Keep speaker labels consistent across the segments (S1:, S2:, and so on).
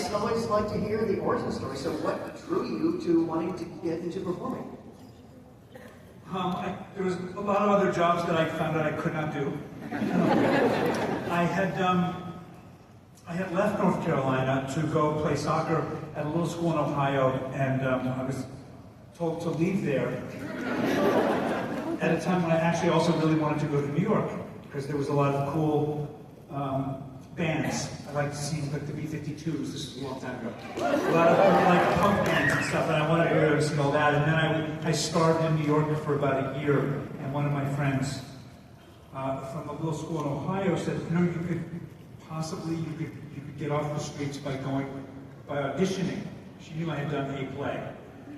S1: guests always like to hear the origin story. So what drew you to wanting to get into performing?
S2: There was a lot of other jobs that I found out I could not do. I had left North Carolina to go play soccer at a little school in Ohio, and I was told to leave there at a time when I actually also really wanted to go to New York, because there was a lot of cool bands. I liked to see like the B-52s, this was a long time ago. A lot of like punk bands and stuff, and I wanted to go to see all that. And then I started in New York for about a year, and one of my friends from a little school in Ohio said, you know, you could get off the streets by auditioning. She knew I had done a play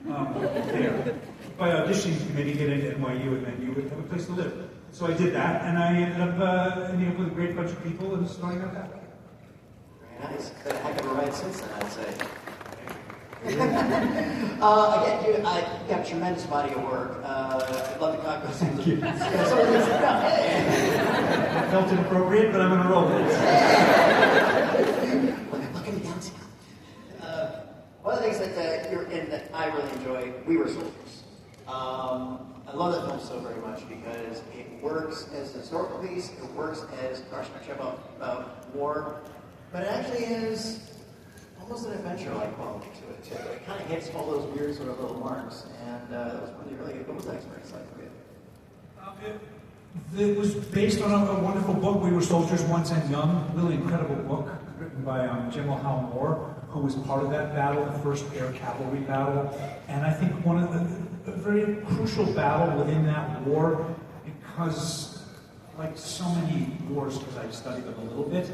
S2: there. By auditioning, you maybe get into NYU, and then you would have a place to live. So I did that, and I ended up with a great bunch of people and starting out that way.
S1: Very nice. Been a heck of a ride since then, I'd say. Again, you've got a tremendous body of work. I'd love to talk about some of the...
S2: I felt inappropriate, but I'm going to roll with it.
S1: Look at me down. One of the things that you're in that I really enjoy, We Were Soldiers. I love that film so very much because it works as a historical piece, it works as a documentary about war, but it actually is almost an adventure-like quality to it too. It kind of hits all those weird sort of little marks, and that was really good. What was that experience like for you?
S2: It was based on a wonderful book, We Were Soldiers Once and Young, really incredible book written by General Hal Moore, who was part of that battle, the first air cavalry battle, and I think one of a very crucial battle within that war, because like so many wars, because I studied them a little bit,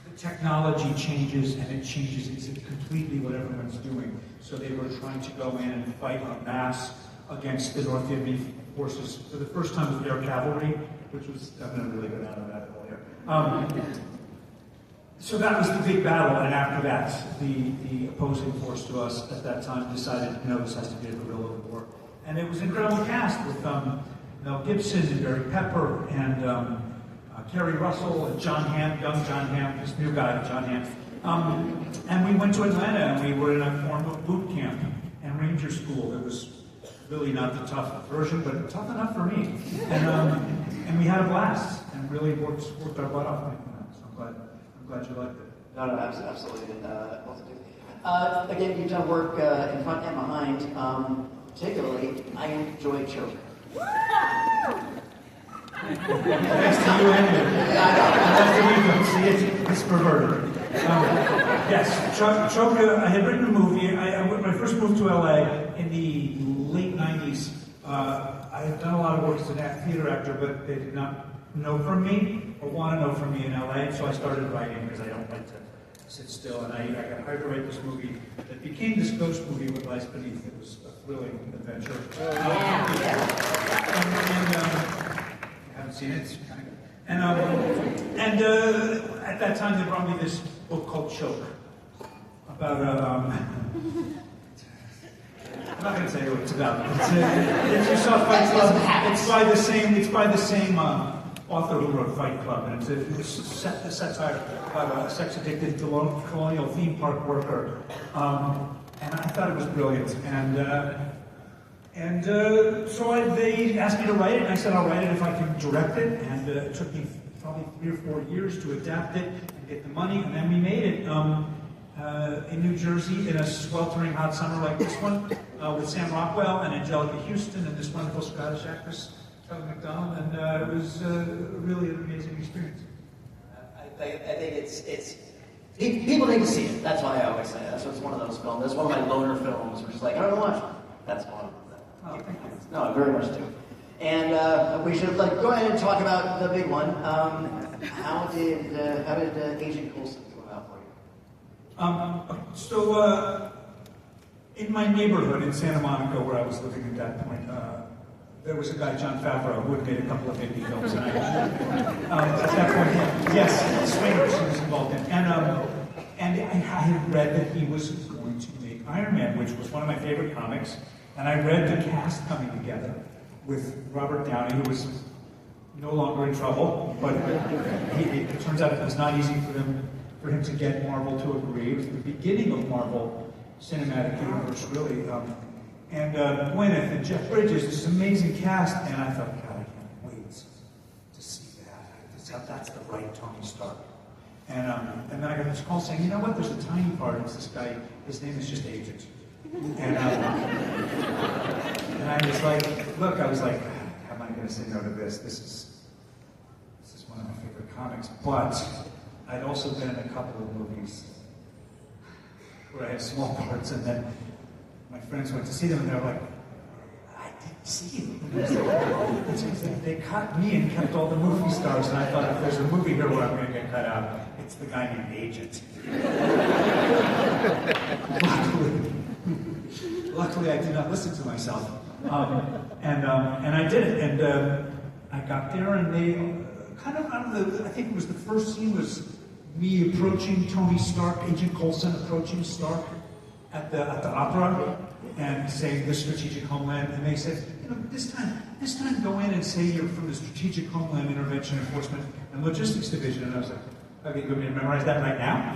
S2: the technology changes and it changes completely what everyone's doing. So they were trying to go in and fight en masse against the North Vietnamese forces for the first time with air cavalry, which was, I'm going to really go down to that hole here. So that was the big battle, and after that, the opposing force to us at that time decided, you know, this has to be a guerrilla war. And it was an incredible cast with Mel Gibson and Barry Pepper and Kerry Russell and John Hamm, young John Hamm, this new guy, John Hamm. And we went to Atlanta, and we were in a form of boot camp and ranger school. It was really not the tough version, but tough enough for me. And we had a blast, and really worked our butt off. So I'm glad you liked it.
S1: No, absolutely. Again, you've done work in front and behind. Particularly, I enjoy Choke.
S2: Thanks to you and me. Nice to meet you. See, it's perverted. Yes, Choke, I had written a movie. When I first moved to LA in the late 90s, I had done a lot of work as a theater actor, but they did not know from me or want to know from me in LA, so I started writing because I don't like to sit still, and I got hired to write this movie that became this ghost movie with Lies Beneath. It was a thrilling adventure. I haven't seen it, it's kind of good. And at that time they brought me this book called Choke about I'm not going to tell you what it's about. If you saw Fight Club, it's by the same author who wrote Fight Club, and it's a satire about a sex-addicted colonial theme park worker. And I thought it was brilliant. And so they asked me to write it, and I said I'll write it if I can direct it. And it took me probably 3 or 4 years to adapt it and get the money, and then we made it in New Jersey in a sweltering hot summer like this one, with Sam Rockwell and Angelica Houston and this wonderful Scottish actress, Kelly MacDonald, and it was really an amazing experience.
S1: I think it's people need to see it. That's why I always say that. So it's one of those films. That's one of my loner films, which is like, I don't watch it. That's one of them.
S2: Oh, thank you.
S1: No, I very much do. And we should go ahead and talk about the big one. How did Agent Coulson come out for you?
S2: In my neighborhood in Santa Monica, where I was living at that point, there was a guy, John Favreau, who had made a couple of indie films. And at that point, yes, Swingers he was involved in. And I had read that he was going to make Iron Man, which was one of my favorite comics. And I read the cast coming together with Robert Downey, who was no longer in trouble, but it turns out it was not easy for them for him to get Marvel to agree. It was the beginning of Marvel Cinematic Universe, really. And Gwyneth and Jeff Bridges, this amazing cast, and I thought, God, I can't wait to see that. That's the right Tony Stark. And then I got this call saying, you know what, there's a tiny part, it's this guy, his name is just Agent. And I was like, look, how am I going to say no to this? This is one of my favorite comics. But I'd also been in a couple of movies where I had small parts, and then my friends went to see them, and they were like, I didn't see you. They cut me and kept all the movie stars, and I thought, if there's a movie here where I'm going to get cut out, it's the guy named Agent. Luckily, I did not listen to myself, and I did it. And I got there, and they kind of I think it was the first scene was me approaching Tony Stark, Agent Coulson approaching Stark at the opera, and saying the strategic homeland. And they said, you know, this time go in and say you're from the Strategic Homeland Intervention Enforcement and Logistics Division. And I was like, okay, you want me to memorize that right now?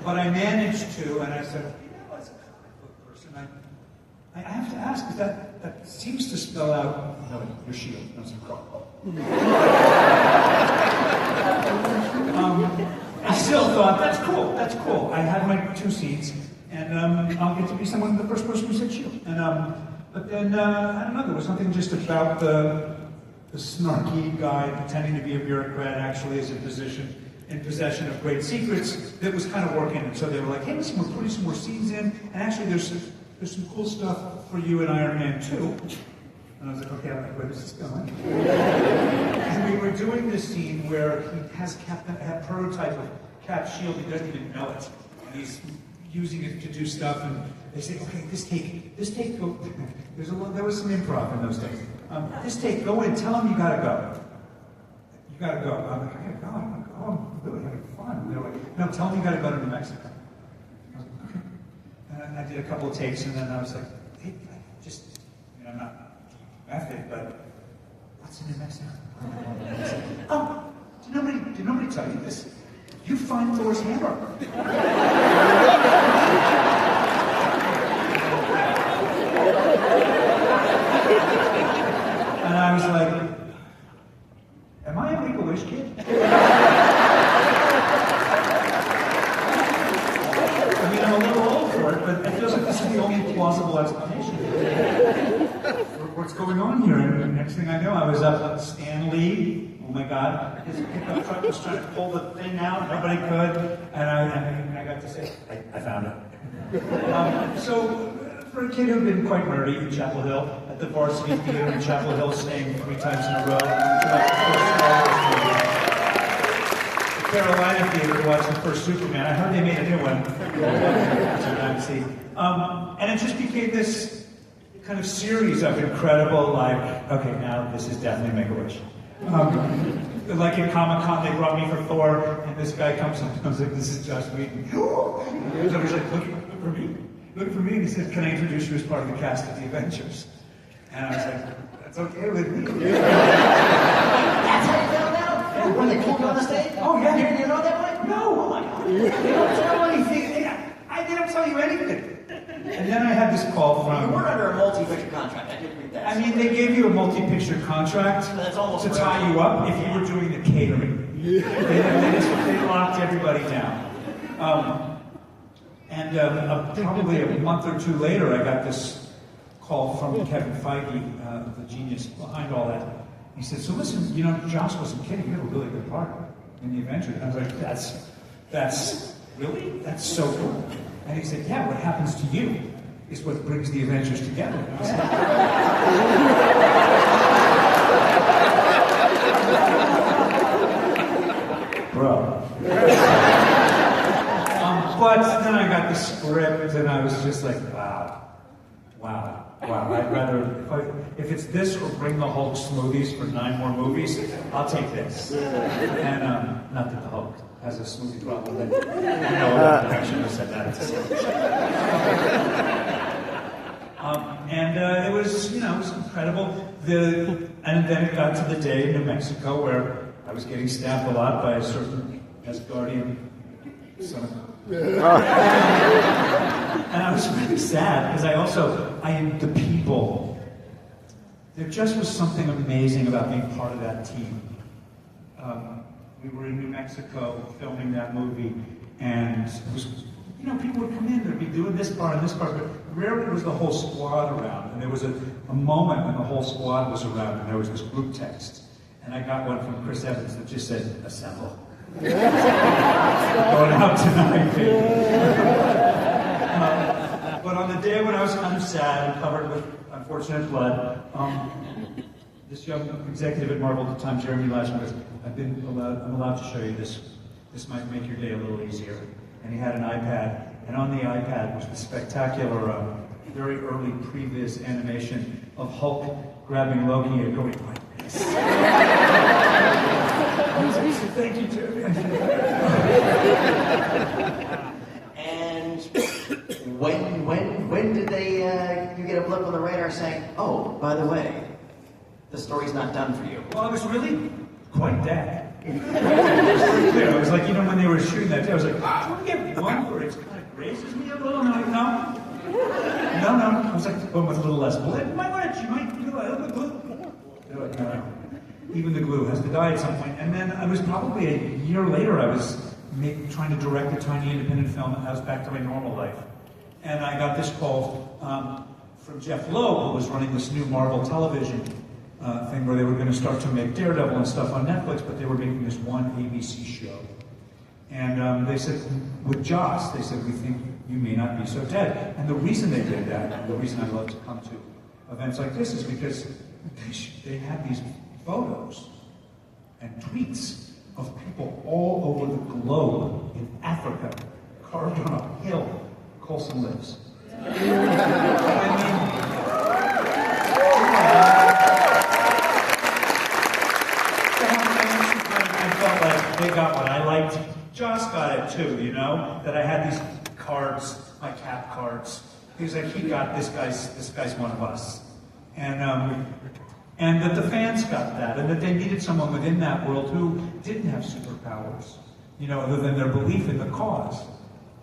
S2: But I managed to, and I said, I have to ask, because that seems to spell out, no, your shield. No, I still thought, that's cool. I had my 2 scenes, and I'll get to be someone, the first person who said shield. And but then, I don't know, there was something just about the snarky guy pretending to be a bureaucrat actually is in possession of great secrets that was kind of working. And so they were like, hey, listen, we're putting some more scenes in, and actually there's some cool stuff for you in Iron Man 2. And I was like, okay, I'm like, where is this going? And we were doing this scene where he has a prototype of Cap's shield, he doesn't even know it. And he's using it to do stuff, and they say, okay, this take, go. There was some improv in those days. This take, go in, tell him you gotta go. You gotta go. I'm like, I gotta go, I'm really having fun. And they're like, no, tell him you gotta go to New Mexico. I was like, okay. And I did a couple of takes, and then I was like, hey, I'm not method, but what's in New Mexico? Oh, did nobody tell you this? You find Thor's hammer. And I was like, am I a Make-A-Wish kid? I mean, I'm a little old for it, but it feels like this is the only plausible explanation for what's going on here. And the next thing I know, I was up at Stan Lee. Oh my God, his pickup truck was trying to pull the thing out, nobody could, and I got to say, I found it. So, for a kid who'd been quite nerdy in Chapel Hill, at the Varsity Theater in Chapel Hill, staying 3 times in a row, the Carolina Theater to watch the first Superman. I heard they made a new one. And it just became this kind of series of incredible, like, okay, now this is definitely Make-A-Wish. Like in Comic-Con, they brought me for Thor, and this guy comes up and I was like, this is Josh Whedon. So he's like, looking for me, and he said, can I introduce you as part of the cast of the Avengers? And I was like, that's okay with me.
S1: That's how you found out? Yeah. When they called you on the stage?
S2: Oh, yeah.
S1: You didn't know that way?
S2: No, oh my God. You don't tell anything. I didn't tell you anything. And then I had this call from...
S1: You weren't under a multi-picture contract. I didn't read that.
S2: I mean, they gave you a multi-picture contract
S1: to
S2: tie you up if you were doing the catering. They locked everybody down. Probably a month or 2 later, I got this call from Kevin Feige, the genius behind all that. He said, so listen, you know, Josh wasn't kidding. You have a really good part in the Avengers. And I was like, that's so cool. And he said, yeah, what happens to you is what brings the Avengers together. And I was like, bro. But then I got the script, and I was just like, wow. I'd rather, if it's this or bring the Hulk smoothies for 9 more movies, I'll take this. And not that the Hulk has a smoothie problem, but I shouldn't have said that. It was, it was incredible. And then it got to the day in New Mexico where I was getting stabbed a lot by a certain as guardian son of and I was really sad because the people. There just was something amazing about being part of that team. We were in New Mexico filming that movie, and it was, people would come in, they'd be doing this part and this part, but rarely was the whole squad around. And there was a moment when the whole squad was around, and there was this group text. And I got one from Chris Evans that just said, "Assemble." Going out tonight, baby. But on the day when I was kind of sad and covered with unfortunate blood, this young executive at Marvel at the time, Jeremy Lashman, goes, I'm allowed to show you this. This might make your day a little easier. And he had an iPad, and on the iPad was the spectacular, very early previous animation of Hulk grabbing Loki and going like this. Thank you, Jeremy.
S1: And when did you get a blip on the radar saying, "Oh, by the way, the story's not done for you"?
S2: Well, I was really quite dead. It was clear. I was like, when they were shooting that day, I was like, do I get one where it kind of grazes me a little? No. I was like, one with a little less blood. You might do a little glue. No. Even the glue has to die at some point. And then I was probably a year later, I was trying to direct a tiny independent film, and I was back to my normal life. And I got this call from Jeff Loeb, who was running this new Marvel television thing where they were going to start to make Daredevil and stuff on Netflix, but they were making this one ABC show. And they said, with Joss, they said, "We think you may not be so dead." And the reason they did that, and the reason I love to come to events like this, is because they had these photos and tweets of people all over the globe in Africa, carved on a hill. Coulson lives. They got what I liked. Joss got it too, that I had these cards, my cap cards. He was like, he got this guy's one of us. And that the fans got that, and that they needed someone within that world who didn't have superpowers, other than their belief in the cause.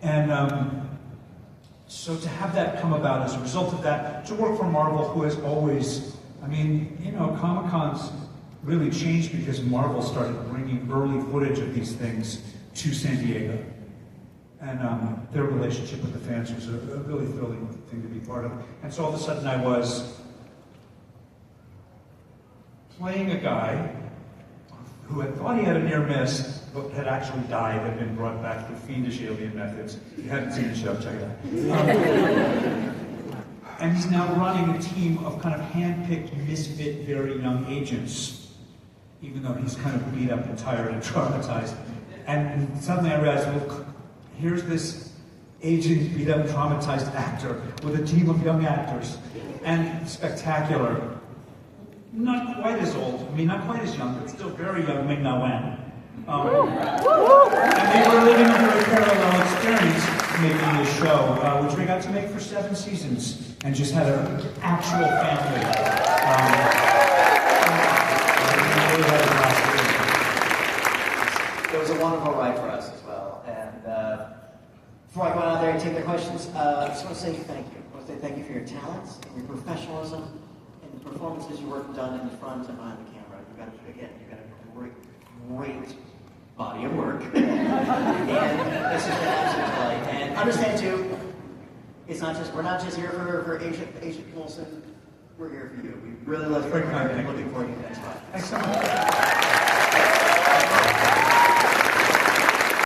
S2: And so to have that come about as a result of that, to work for Marvel, who has always, Comic-Con's really changed because Marvel started bringing early footage of these things to San Diego. And their relationship with the fans was a really thrilling thing to be part of. And so all of a sudden I was playing a guy who had thought he had a near miss, but had actually died, had been brought back through fiendish alien methods. If you hadn't seen the show, check it out. And he's now running a team of kind of hand-picked, misfit, very young agents, even though he's kind of beat up and tired and traumatized. And suddenly I realized, well, here's this aging, beat up, traumatized actor with a team of young actors, and spectacular. Not quite as old, not quite as young, but still very young Ming-Na Wen. And they were living a very parallel experience making this show, which we got to make for 7 seasons, and just had an actual family.
S1: It was a wonderful ride for us as well. And before I go out there and take the questions, I just want to say thank you. I want to say thank you for your talents and your professionalism and the performances you work done in the front and behind the camera. You've got a great body of work. And this has been an absolute delight. And understand too, we're not just here for Agent Coulson. We're here for you. We really love you. Looking forward to the next time.
S2: Thanks so much.